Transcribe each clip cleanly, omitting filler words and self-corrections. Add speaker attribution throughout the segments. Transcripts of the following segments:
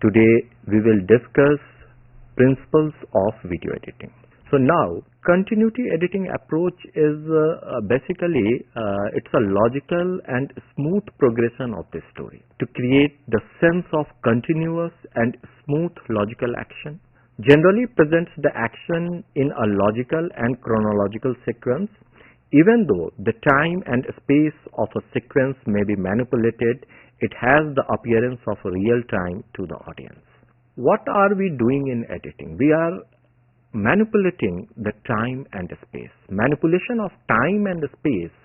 Speaker 1: Today we will discuss principles of video editing. So now continuity editing approach is basically it's a logical and smooth progression of the story to create the sense of continuous and smooth logical action. Generally presents the action in a logical and chronological sequence. Even though the time and space of a sequence may be manipulated, it has the appearance of real time to the audience. What are we doing in editing? We are manipulating the time and space. Manipulation of time and space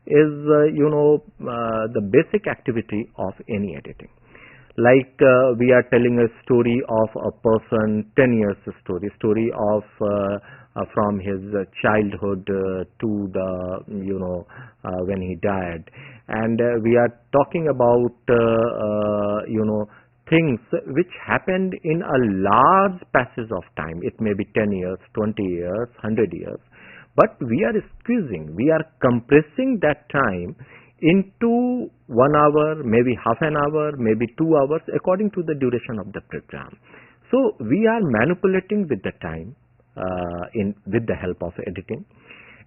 Speaker 1: is, the basic activity of any editing. Like we are telling a story of a person, 10 years story of from his childhood to the when he died, and we are talking about things which happened in a large passage of time. It may be 10 years, 20 years, 100 years, but we are squeezing, we are compressing that time into 1 hour, maybe half an hour, maybe 2 hours, according to the duration of the program. So we are manipulating with the time with the help of editing,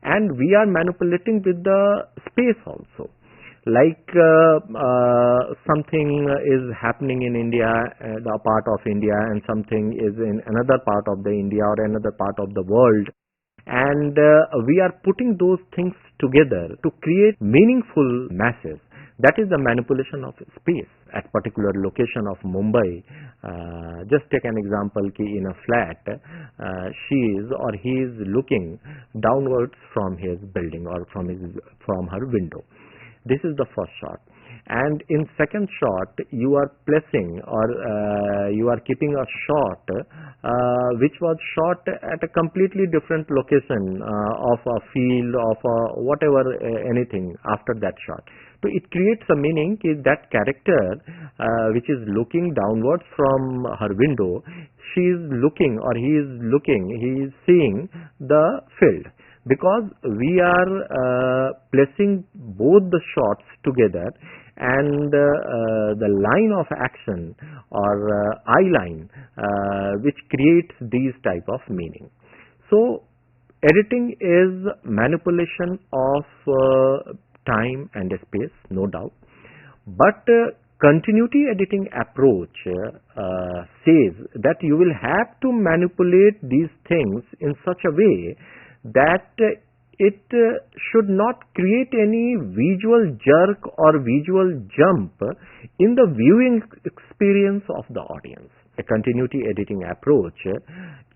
Speaker 1: and we are manipulating with the space also. Like something is happening in India, the part of India, and something is in another part of the India or another part of the world, and we are putting those things together to create meaningful masses. That is the manipulation of space at particular location of Mumbai. Just take an example, in a flat, she is or he is looking downwards from his building or from her window. This is the first shot, and in second shot you are placing or you are keeping a shot which was shot at a completely different location of a field, of a whatever, anything after that shot. So it creates a meaning that character which is looking downwards from her window, she is looking or he is seeing the field, because we are placing both the shots together, and the line of action or eye line which creates these type of meaning. So editing is manipulation of time and space, no doubt, but continuity editing approach says that you will have to manipulate these things in such a way that it should not create any visual jerk or visual jump in the viewing experience of the audience. A continuity editing approach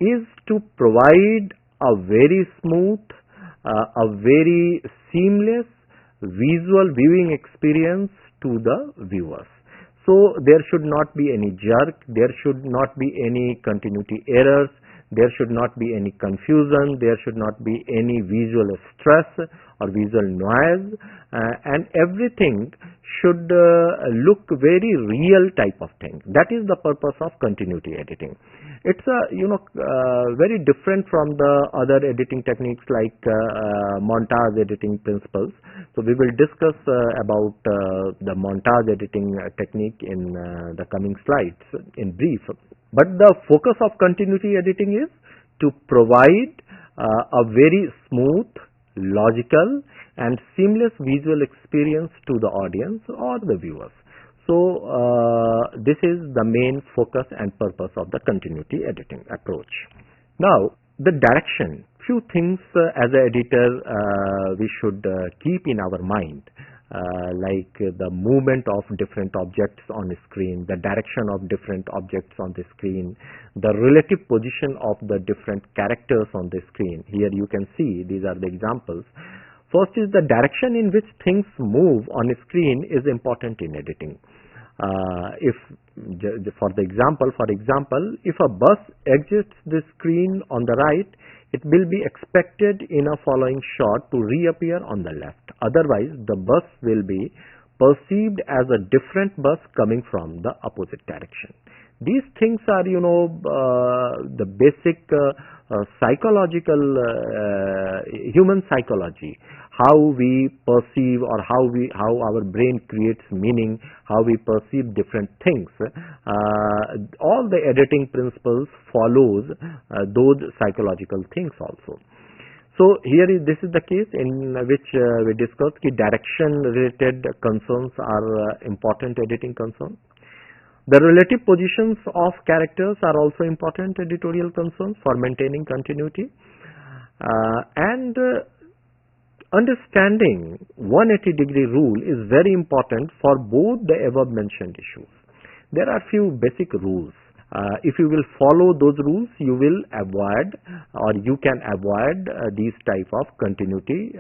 Speaker 1: is to provide a very smooth, a very seamless visual viewing experience to the viewers. So there should not be any jerk, there should not be any continuity errors, there should not be any confusion, there should not be any visual stress or visual noise, and everything should look very real type of thing. That is the purpose of continuity editing. It's very different from the other editing techniques like montage editing principles. So we will discuss about the montage editing technique in the coming slides in brief. But the focus of continuity editing is to provide a very smooth, logical and seamless visual experience to the audience or the viewers. So this is the main focus and purpose of the continuity editing approach. Now the direction, few things as an editor we should keep in our mind, like the movement of different objects on the screen, the direction of different objects on the screen, the relative position of the different characters on the screen. Here you can see these are the examples. First is the direction in which things move on a screen is important in editing. For example, if a bus exits the screen on the right, it will be expected in a following shot to reappear on the left. Otherwise, the bus will be perceived as a different bus coming from the opposite direction. These things are, the basic psychological, human psychology, how we perceive, or how our brain creates meaning, how we perceive different things. All the editing principles follows those psychological things also. So this is the case in which we discussed that direction related concerns are important editing concerns. The relative positions of characters are also important editorial concerns for maintaining continuity. And understanding 180-degree rule is very important for both the above mentioned issues. There are few basic rules. If you will follow those rules, you will avoid, or you can avoid these type of continuity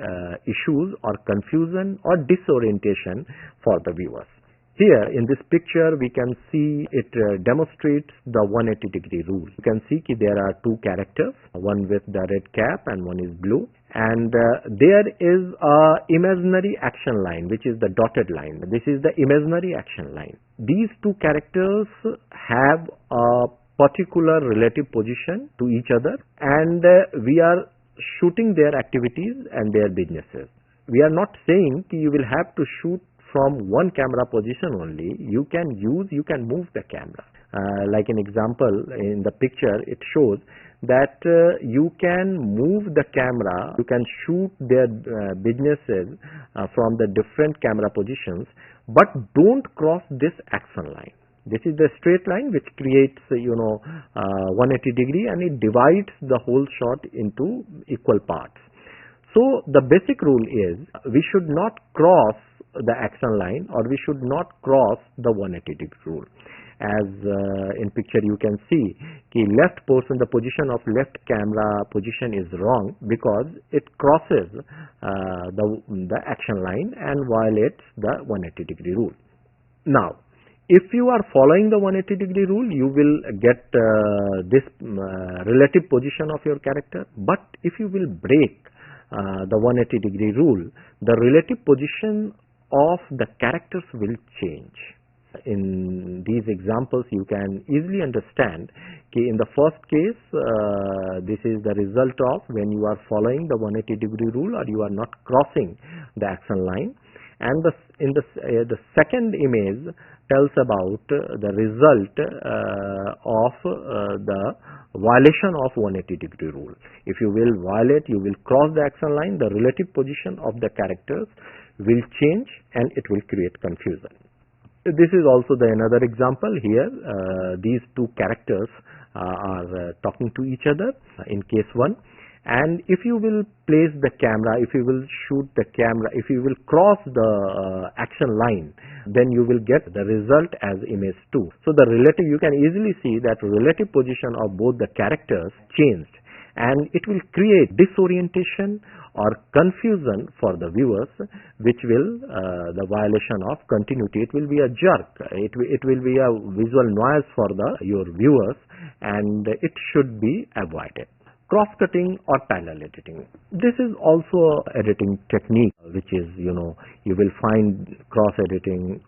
Speaker 1: issues or confusion or disorientation for the viewers. Here in this picture we can see it demonstrates the 180-degree rule. You can see there are two characters, one with the red cap and one is blue, and there is a imaginary action line, which is the dotted line. This is the imaginary action line. These two characters have a particular relative position to each other, and we are shooting their activities and their businesses. We are not saying you will have to shoot from one camera position only. You can move the camera. Like an example in the picture, it shows that you can move the camera, you can shoot their businesses from the different camera positions, but don't cross this action line. This is the straight line which creates 180-degree, and it divides the whole shot into equal parts. So the basic rule is we should not cross the action line, or we should not cross the 180-degree rule. As in picture you can see, the left portion, the position of left camera position is wrong because it crosses the action line and violates the 180-degree rule. Now, if you are following the 180-degree rule, you will get this relative position of your character. But if you will break the 180-degree rule, the relative position of the characters will change. In these examples, you can easily understand in the first case, this is the result of when you are following the 180-degree rule, or you are not crossing the action line. And the second image tells about the result of the violation of 180-degree rule. If you will violate, you will cross the action line, the relative position of the characters will change and it will create confusion. This is also another example here. These two characters are talking to each other in case 1. And if you will place the camera, if you will shoot the camera, if you will cross the action line, then you will get the result as image 2. So the relative, you can easily see that relative position of both the characters changed, and it will create disorientation or confusion for the viewers, which will the violation of continuity. It will be a jerk. It will be a visual noise for your viewers, and it should be avoided. Cross-cutting or parallel editing. This is also an editing technique, which is, you will find cross-cutting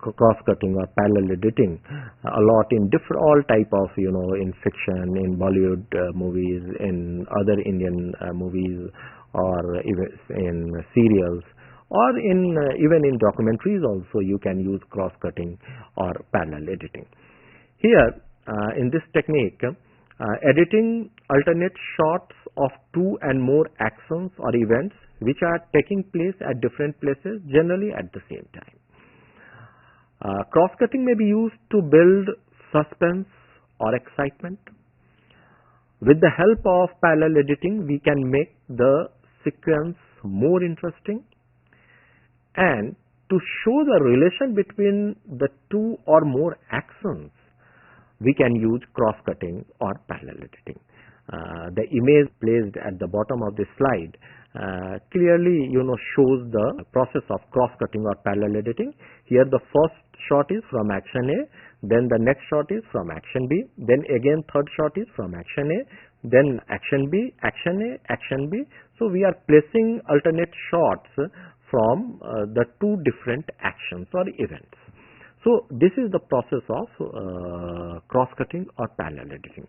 Speaker 1: or parallel editing a lot in all type of, in fiction, in Bollywood movies, in other Indian movies, or even in serials, or even in documentaries also you can use cross-cutting or parallel editing. Here, in this technique, editing alternate shots of two and more actions or events which are taking place at different places, generally at the same time. Cross-cutting may be used to build suspense or excitement. With the help of parallel editing, we can make the sequence more interesting, and to show the relation between the two or more actions, we can use cross-cutting or parallel editing. The image placed at the bottom of this slide clearly shows the process of cross-cutting or parallel editing. Here the first shot is from action A, then the next shot is from action B, then again third shot is from action A, then action B, action A, action B. So we are placing alternate shots from the two different actions or events. So this is the process of cross-cutting or parallel editing.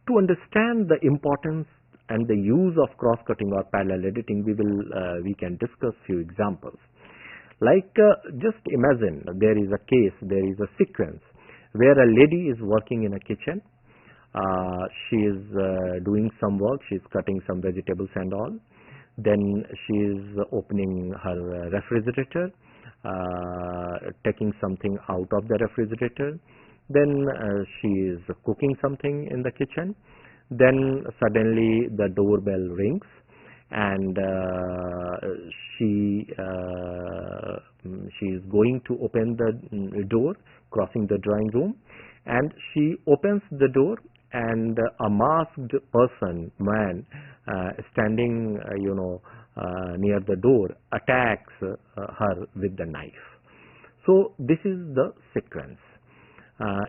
Speaker 1: To understand the importance and the use of cross-cutting or parallel editing, we can discuss few examples. Like just imagine there is a case, there is a sequence where a lady is working in a kitchen. She is doing some work, she is cutting some vegetables and all. Then she is opening her refrigerator, taking something out of the refrigerator. Then she is cooking something in the kitchen. Then suddenly the doorbell rings, and she is going to open the door, crossing the drawing room, and she opens the door, and a masked man standing near the door attacks her with the knife. So this is the sequence.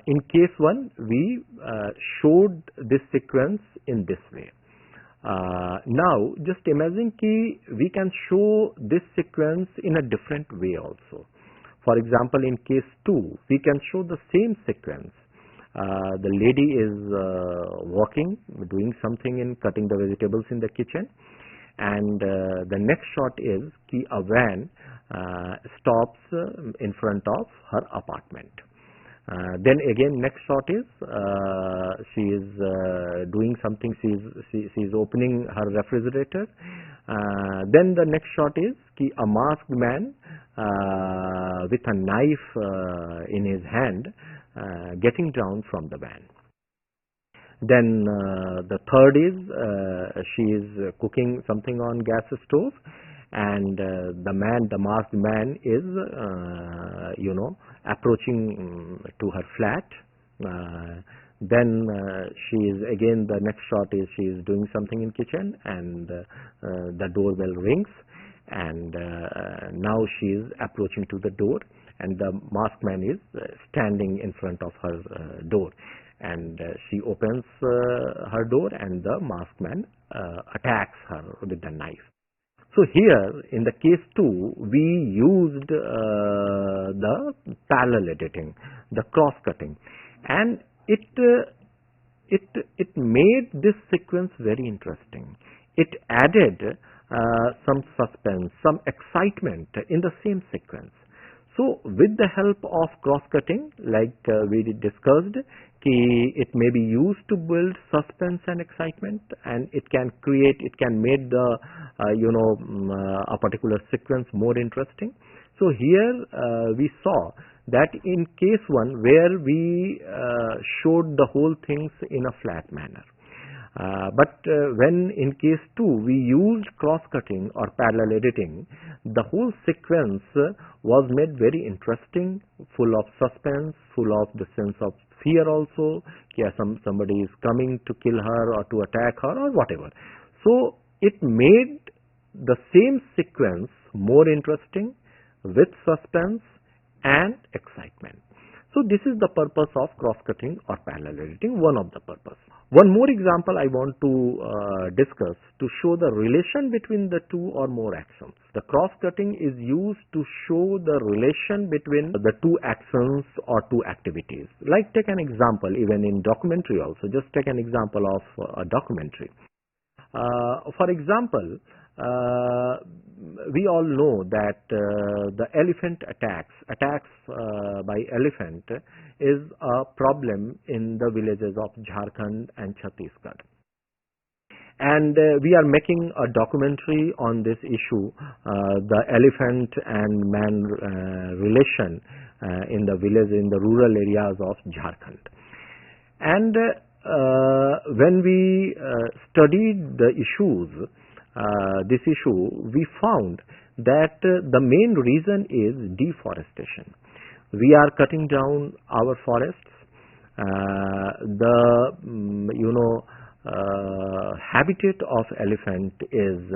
Speaker 1: In case 1, we showed this sequence in this way. Now just imagine we can show this sequence in a different way also. For example, in case 2, we can show the same sequence. The lady is walking, doing something in cutting the vegetables in the kitchen, and the next shot is a van stops in front of her apartment. Then again next shot is she is doing something, she is opening her refrigerator. Then the next shot is a masked man with a knife in his hand getting down from the van. Then the third is she is cooking something on gas stove, and the masked man is approaching to her flat. Then she is again, the next shot is she is doing something in kitchen, and the doorbell rings, and now she is approaching to the door, and the masked man is standing in front of her door, and she opens her door, and the masked man attacks her with the knife. So here in the case 2, we used the parallel editing, the cross-cutting, and it made this sequence very interesting. It added some suspense, some excitement in the same sequence. So with the help of cross-cutting, like we discussed, it may be used to build suspense and excitement, and it can make the a particular sequence more interesting. So here we saw that in case 1, where we showed the whole things in a flat manner. But when in case 2 we used cross-cutting or parallel editing, the whole sequence was made very interesting, full of suspense, full of the sense of fear also. Somebody is coming to kill her or to attack her or whatever. So it made the same sequence more interesting with suspense and excitement. So this is the purpose of cross-cutting or parallel editing, one of the purpose. One more example I want to discuss to show the relation between the 2 or more actions. The cross-cutting is used to show the relation between the 2 actions or 2 activities. Like take an example, even in documentary also, just take an example of a documentary. For example, we all know that the elephant attacks by elephant is a problem in the villages of Jharkhand and Chhattisgarh. And we are making a documentary on this issue, the elephant and man relation in the village, in the rural areas of Jharkhand. And when we studied the issues, this issue, we found that the main reason is deforestation. We are cutting down our forests. The habitat of elephant is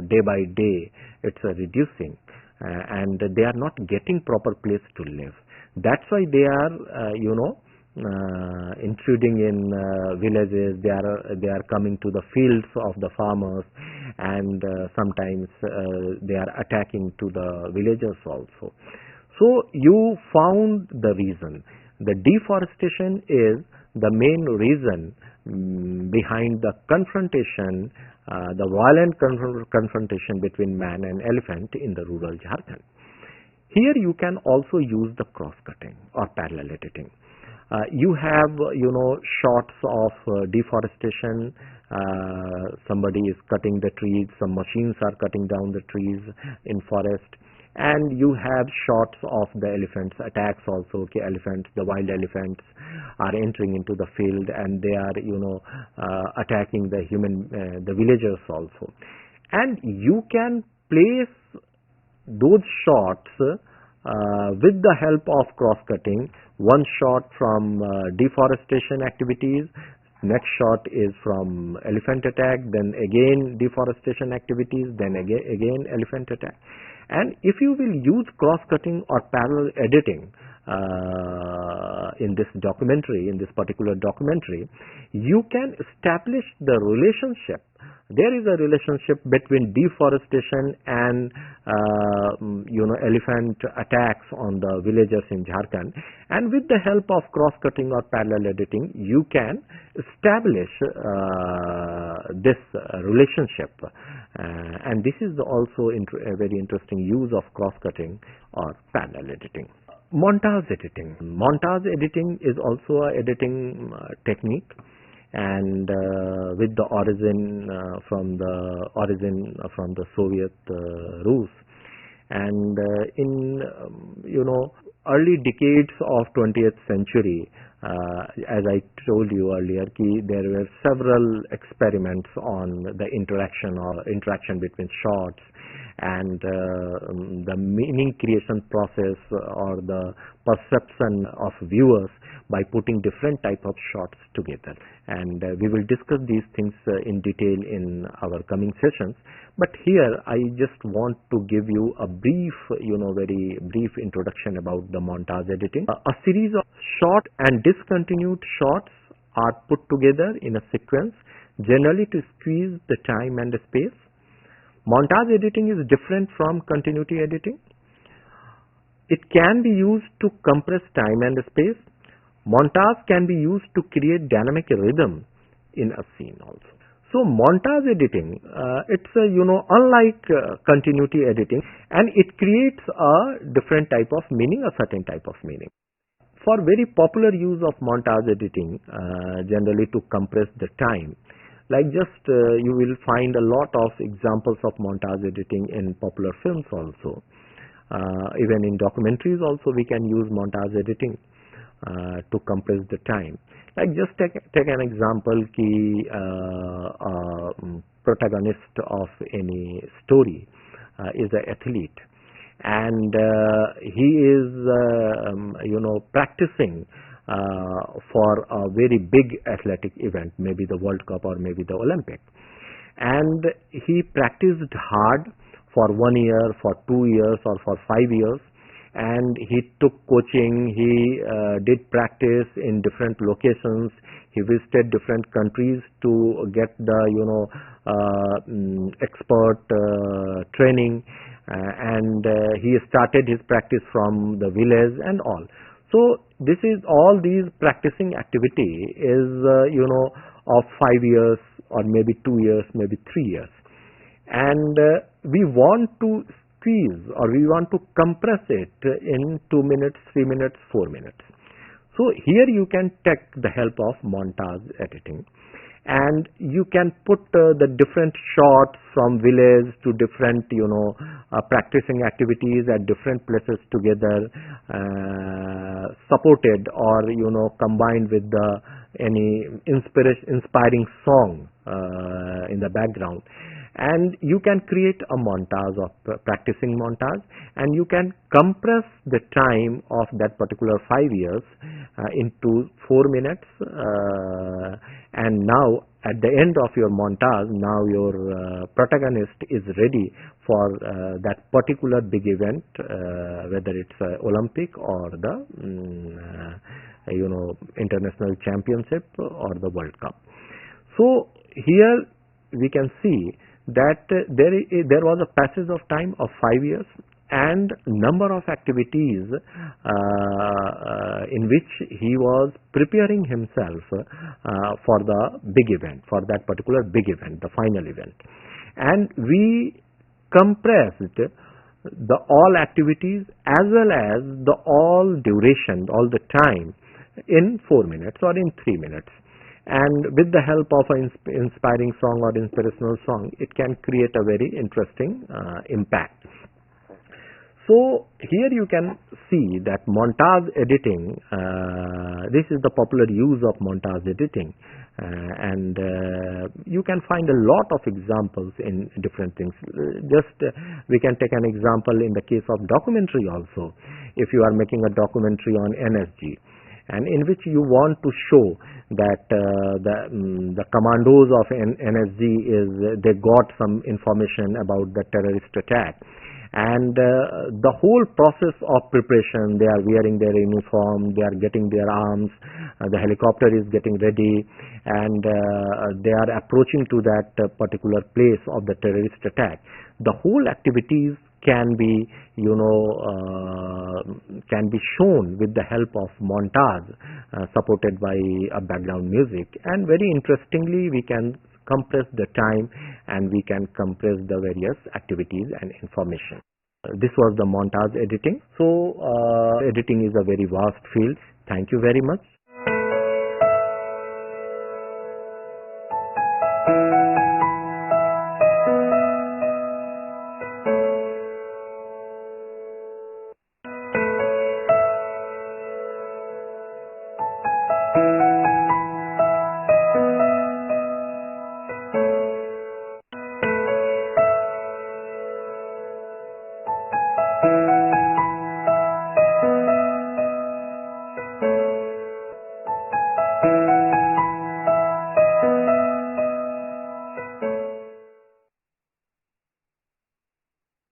Speaker 1: day by day it's reducing, and they are not getting proper place to live. That's why they are intruding in villages. They are coming to the fields of the farmers, and sometimes they are attacking to the villagers also. So you found the reason. The deforestation is the main reason behind the confrontation, the violent confrontation between man and elephant in the rural Jharkhand. Here you can also use the cross-cutting or parallel editing. You have, shots of deforestation. Somebody is cutting the trees, some machines are cutting down the trees in forest, and you have shots of the elephants attacks also. Okay, elephants, the wild elephants are entering into the field and they are, attacking the the villagers also. And you can place those shots with the help of cross-cutting. One shot from deforestation activities, next shot is from elephant attack, then again deforestation activities, then again elephant attack. And if you will use cross-cutting or parallel editing in this documentary, in this particular documentary, you can establish the relationship. There is a relationship between deforestation and elephant attacks on the villagers in Jharkhand, and with the help of cross-cutting or parallel editing, you can establish this relationship, and this is also a very interesting use of cross-cutting or parallel editing. Montage editing. Montage editing is also an editing technique, and with the origin from the Soviet Rus, and in early decades of 20th century, as I told you earlier, there were several experiments on the interaction between shots and the meaning creation process or the perception of viewers by putting different type of shots together. And we will discuss these things in detail in our coming sessions. But here I just want to give you a brief, very brief introduction about the montage editing. A series of short and discontinued shots are put together in a sequence, generally to squeeze the time and the space. Montage editing is different from continuity editing. It can be used to compress time and space. Montage can be used to create dynamic rhythm in a scene also. So montage editing, it's unlike continuity editing, and it creates a different type of meaning, a certain type of meaning. For very popular use of montage editing, generally to compress the time, like you will find a lot of examples of montage editing in popular films also. Even in documentaries also we can use montage editing to compress the time. Like just take an example, protagonist of any story is an athlete, and he is practicing for a very big athletic event, maybe the World Cup or maybe the Olympic, and he practiced hard for 1 year, for 2 years, or for 5 years, and he took coaching, he did practice in different locations, he visited different countries to get the expert training, and he started his practice from the village and all. So this is all these practicing activity is of 5 years or maybe 2 years, maybe 3 years, and we want to squeeze or we want to compress it in 2 minutes, 3 minutes, 4 minutes. So here you can take the help of montage editing, and you can put the different shots from village to different practicing activities at different places together, supported or combined with any inspiring song in the background. And you can create a montage of practicing montage, and you can compress the time of that particular 5 years into 4 minutes, and now at the end of your montage, now your protagonist is ready for that particular big event, whether it's Olympic or the international championship or the World Cup. So here we can see that there was a passage of time of 5 years, and number of activities in which he was preparing himself for the big event, for that particular big event, the final event. And we compressed the all activities as well as the all duration, all the time in 4 minutes or in 3 minutes. And with the help of an inspiring song or inspirational song, it can create a very interesting impact. So here you can see that montage editing, this is the popular use of montage editing, and you can find a lot of examples in different things. We can take an example in the case of documentary also. If you are making a documentary on NSG, and in which you want to show that the commandos of NSG they got some information about the terrorist attack, and the whole process of preparation, they are wearing their uniform, they are getting their arms, the helicopter is getting ready, and they are approaching to that particular place of the terrorist attack. The whole activities can be can be shown with the help of montage supported by a background music, and very interestingly we can compress the time and we can compress the various activities and information. This was the montage editing. So editing is a very vast field. Thank you very much.